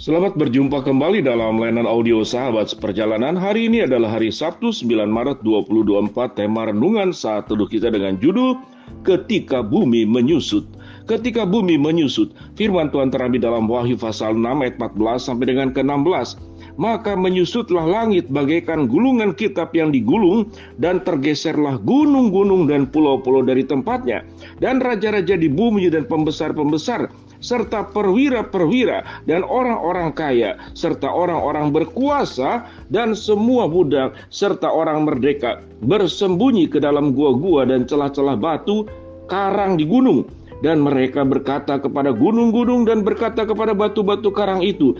Selamat berjumpa kembali dalam layanan audio Sahabat Seperjalanan. Hari ini adalah hari Sabtu 9 Maret 2024. Tema renungan saat teduh kita dengan judul Ketika Bumi Menyusut. Ketika bumi menyusut, firman Tuhan terambil dalam Wahyu pasal 6 ayat 14 sampai dengan ke-16. Maka menyusutlah langit bagaikan gulungan kitab yang digulung, dan tergeserlah gunung-gunung dan pulau-pulau dari tempatnya. Dan raja-raja di bumi dan pembesar-pembesar, serta perwira-perwira dan orang-orang kaya, serta orang-orang berkuasa dan semua budak, serta orang merdeka, bersembunyi ke dalam gua-gua dan celah-celah batu karang di gunung. Dan mereka berkata kepada gunung-gunung dan berkata kepada batu-batu karang itu,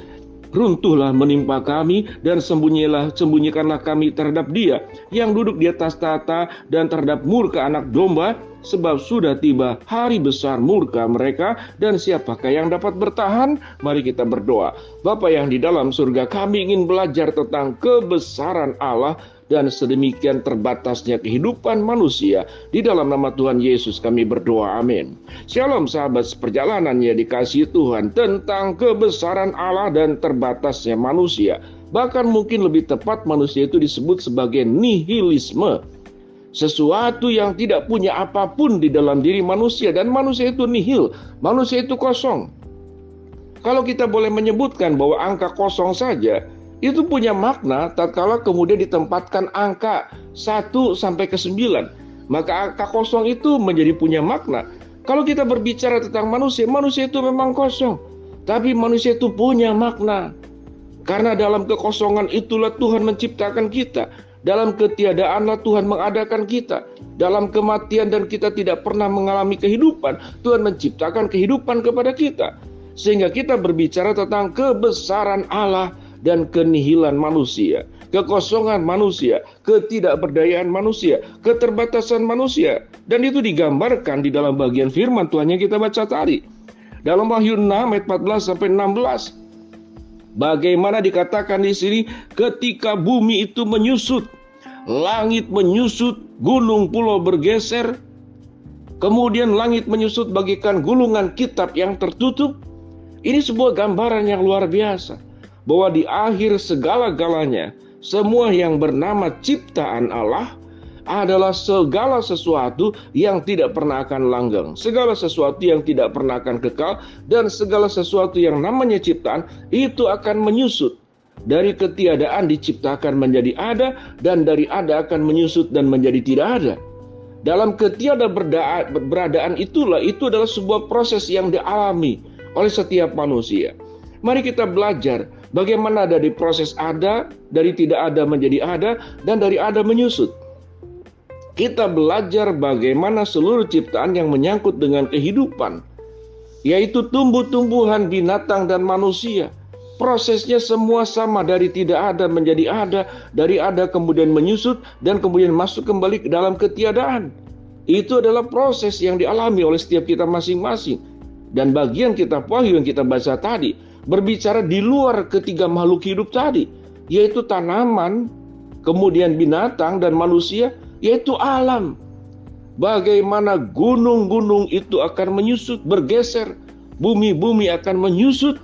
runtuhlah menimpa kami dan sembunyikanlah kami terhadap Dia yang duduk di atas tahta dan terhadap murka anak domba, sebab sudah tiba hari besar murka mereka, dan siapakah yang dapat bertahan? Mari kita berdoa. Bapa yang di dalam surga, kami ingin belajar tentang kebesaran Allah dan sedemikian terbatasnya kehidupan manusia. Di dalam nama Tuhan Yesus kami berdoa, amin. Shalom sahabat seperjalanan yang dikasihi Tuhan. Tentang kebesaran Allah dan terbatasnya manusia, bahkan mungkin lebih tepat manusia itu disebut sebagai nihilisme. Sesuatu yang tidak punya apapun di dalam diri manusia, dan manusia itu nihil, manusia itu kosong. Kalau kita boleh menyebutkan bahwa angka kosong saja itu punya makna tatkala kemudian ditempatkan angka 1 sampai ke 9. Maka angka kosong itu menjadi punya makna. Kalau kita berbicara tentang manusia, manusia itu memang kosong, tapi manusia itu punya makna. Karena dalam kekosongan itulah Tuhan menciptakan kita. Dalam ketiadaanlah Tuhan mengadakan kita. Dalam kematian dan kita tidak pernah mengalami kehidupan, Tuhan menciptakan kehidupan kepada kita. Sehingga kita berbicara tentang kebesaran Allah dan kenihilan manusia, kekosongan manusia, ketidakberdayaan manusia, keterbatasan manusia. Dan itu digambarkan di dalam bagian firman Tuhan yang kita baca tadi. Dalam Wahyu 6 ayat 14 sampai 16. Bagaimana dikatakan di sini, ketika bumi itu menyusut, langit menyusut, gunung pulau bergeser, kemudian langit menyusut bagaikan gulungan kitab yang tertutup. Ini sebuah gambaran yang luar biasa, bahwa di akhir segala-galanya, semua yang bernama ciptaan Allah adalah segala sesuatu yang tidak pernah akan langgeng, segala sesuatu yang tidak pernah akan kekal, dan segala sesuatu yang namanya ciptaan itu akan menyusut. Dari ketiadaan diciptakan menjadi ada, dan dari ada akan menyusut dan menjadi tidak ada. Dalam ketiadaan itulah, itu adalah sebuah proses yang dialami oleh setiap manusia. Mari kita belajar bagaimana dari proses ada, dari tidak ada menjadi ada, dan dari ada menyusut. Kita belajar bagaimana seluruh ciptaan yang menyangkut dengan kehidupan, yaitu tumbuh-tumbuhan, binatang, dan manusia. Prosesnya semua sama, dari tidak ada menjadi ada, dari ada kemudian menyusut, dan kemudian masuk kembali ke dalam ketiadaan. Itu adalah proses yang dialami oleh setiap kita masing-masing. Dan bagian kitab Wahyu yang kita baca tadi berbicara di luar ketiga makhluk hidup tadi, yaitu tanaman, kemudian binatang, dan manusia, yaitu alam. Bagaimana gunung-gunung itu akan menyusut, bergeser, bumi-bumi akan menyusut,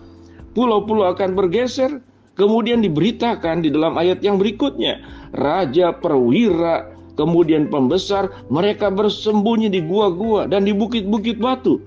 pulau-pulau akan bergeser. Kemudian diberitakan di dalam ayat yang berikutnya, raja, perwira, kemudian pembesar, mereka bersembunyi di gua-gua dan di bukit-bukit batu.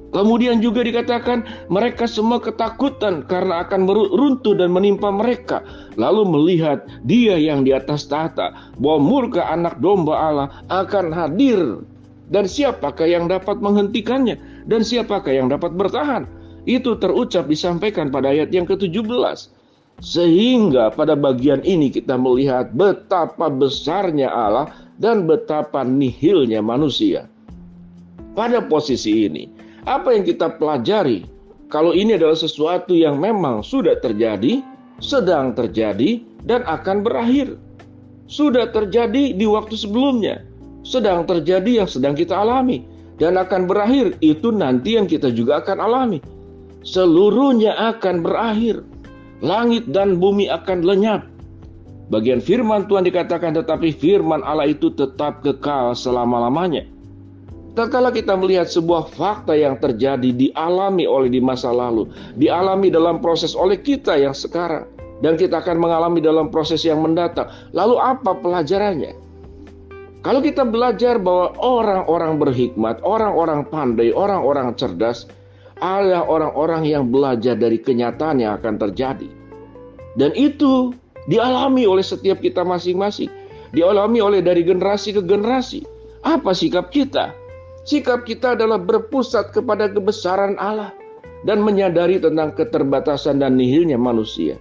Kemudian juga dikatakan mereka semua ketakutan karena akan runtuh dan menimpa mereka. Lalu melihat Dia yang di atas tahta, bahwa murka anak domba Allah akan hadir. Dan siapakah yang dapat menghentikannya? Dan siapakah yang dapat bertahan? Itu terucap disampaikan pada ayat yang ke-17. Sehingga pada bagian ini kita melihat betapa besarnya Allah dan betapa nihilnya manusia. Pada posisi ini, apa yang kita pelajari? Kalau ini adalah sesuatu yang memang sudah terjadi, sedang terjadi, dan akan berakhir. Sudah terjadi di waktu sebelumnya, sedang terjadi yang sedang kita alami, dan akan berakhir, itu nanti yang kita juga akan alami. Seluruhnya akan berakhir. Langit dan bumi akan lenyap. Bagian firman Tuhan dikatakan, tetapi firman Allah itu tetap kekal selama-lamanya. Tatkala kita melihat sebuah fakta yang terjadi dialami oleh di masa lalu, dialami dalam proses oleh kita yang sekarang, dan kita akan mengalami dalam proses yang mendatang. Lalu apa pelajarannya? Kalau kita belajar bahwa orang-orang berhikmat, orang-orang pandai, orang-orang cerdas adalah orang-orang yang belajar dari kenyataan yang akan terjadi. Dan itu dialami oleh setiap kita masing-masing. Dialami oleh dari generasi ke generasi. Apa sikap kita? Sikap kita adalah berpusat kepada kebesaran Allah dan menyadari tentang keterbatasan dan nihilnya manusia.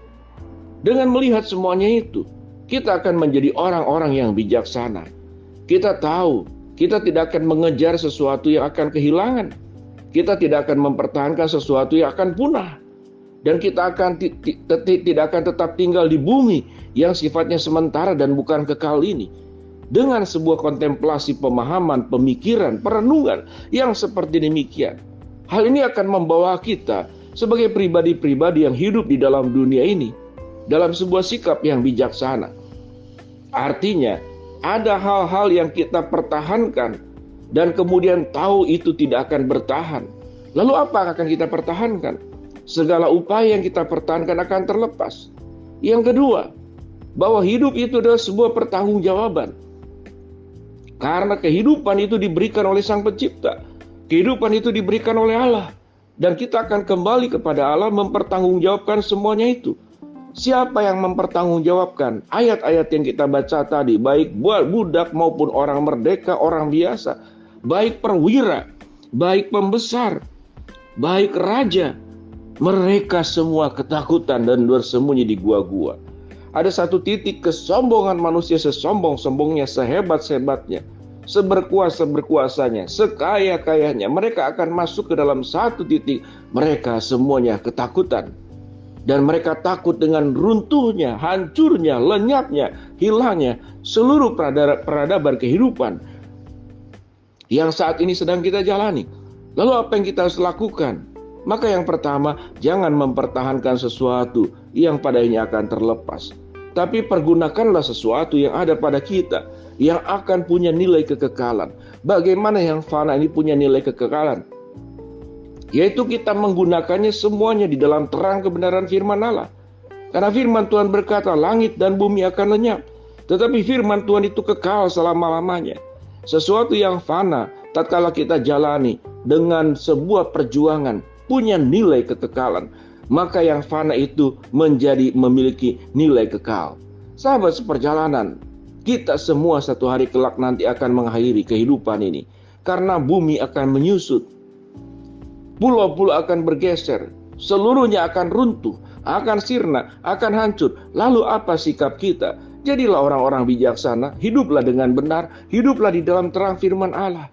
Dengan melihat semuanya itu, kita akan menjadi orang-orang yang bijaksana. Kita tahu, kita tidak akan mengejar sesuatu yang akan kehilangan. Kita tidak akan mempertahankan sesuatu yang akan punah. Dan kita akan tidak akan tetap tinggal di bumi yang sifatnya sementara dan bukan kekal ini. Dengan sebuah kontemplasi pemahaman, pemikiran, perenungan yang seperti demikian. Hal ini akan membawa kita sebagai pribadi-pribadi yang hidup di dalam dunia ini dalam sebuah sikap yang bijaksana. Artinya, ada hal-hal yang kita pertahankan dan kemudian tahu itu tidak akan bertahan. Lalu apa yang akan kita pertahankan? Segala upaya yang kita pertahankan akan terlepas. Yang kedua, bahwa hidup itu adalah sebuah pertanggungjawaban. Karena kehidupan itu diberikan oleh Sang Pencipta. Kehidupan itu diberikan oleh Allah. Dan kita akan kembali kepada Allah mempertanggungjawabkan semuanya itu. Siapa yang mempertanggungjawabkan ayat-ayat yang kita baca tadi, baik budak maupun orang merdeka, orang biasa, baik perwira, baik pembesar, baik raja, mereka semua ketakutan dan bersembunyi di gua-gua. Ada satu titik kesombongan manusia sesombong-sombongnya, sehebat-hebatnya, seberkuasa-berkuasanya, sekaya-kayanya. Mereka akan masuk ke dalam satu titik, mereka semuanya ketakutan. Dan mereka takut dengan runtuhnya, hancurnya, lenyapnya, hilangnya seluruh peradaban kehidupan yang saat ini sedang kita jalani. Lalu apa yang kita harus lakukan? Maka yang pertama, jangan mempertahankan sesuatu yang padanya akan terlepas. Tapi pergunakanlah sesuatu yang ada pada kita, yang akan punya nilai kekekalan. Bagaimana yang fana ini punya nilai kekekalan? Yaitu kita menggunakannya semuanya di dalam terang kebenaran firman Allah. Karena firman Tuhan berkata, langit dan bumi akan lenyap. Tetapi firman Tuhan itu kekal selama-lamanya. Sesuatu yang fana, tatkala kita jalani dengan sebuah perjuangan, punya nilai kekekalan. Maka yang fana itu memiliki nilai kekal. Sahabat seperjalanan, kita semua satu hari kelak nanti akan mengakhiri kehidupan ini. Karena bumi akan menyusut. Pulau-pulau akan bergeser. Seluruhnya akan runtuh, akan sirna, akan hancur. Lalu apa sikap kita? Jadilah orang-orang bijaksana, hiduplah dengan benar, hiduplah di dalam terang firman Allah.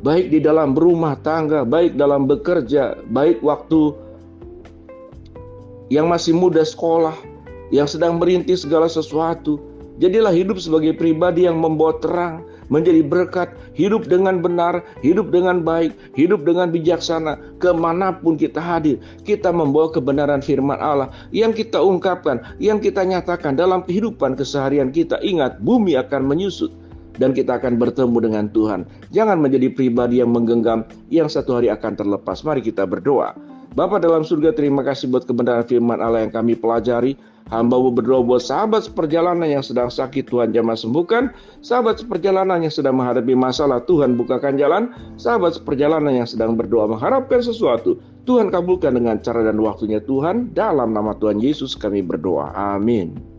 Baik di dalam berumah tangga, baik dalam bekerja, baik waktu yang masih muda sekolah, yang sedang merintis segala sesuatu. Jadilah hidup sebagai pribadi yang membawa terang, menjadi berkat, hidup dengan benar, hidup dengan baik, hidup dengan bijaksana. Kemanapun kita hadir, kita membawa kebenaran firman Allah yang kita ungkapkan, yang kita nyatakan dalam kehidupan keseharian kita. Ingat, bumi akan menyusut dan kita akan bertemu dengan Tuhan. Jangan menjadi pribadi yang menggenggam, yang satu hari akan terlepas. Mari kita berdoa. Bapa dalam surga, terima kasih buat kebenaran firman Allah yang kami pelajari. Hamba-Mu berdoa buat sahabat seperjalanan yang sedang sakit, Tuhan jamah sembuhkan. Sahabat seperjalanan yang sedang menghadapi masalah, Tuhan bukakan jalan. Sahabat seperjalanan yang sedang berdoa mengharapkan sesuatu, Tuhan kabulkan dengan cara dan waktunya Tuhan. Dalam nama Tuhan Yesus kami berdoa. Amin.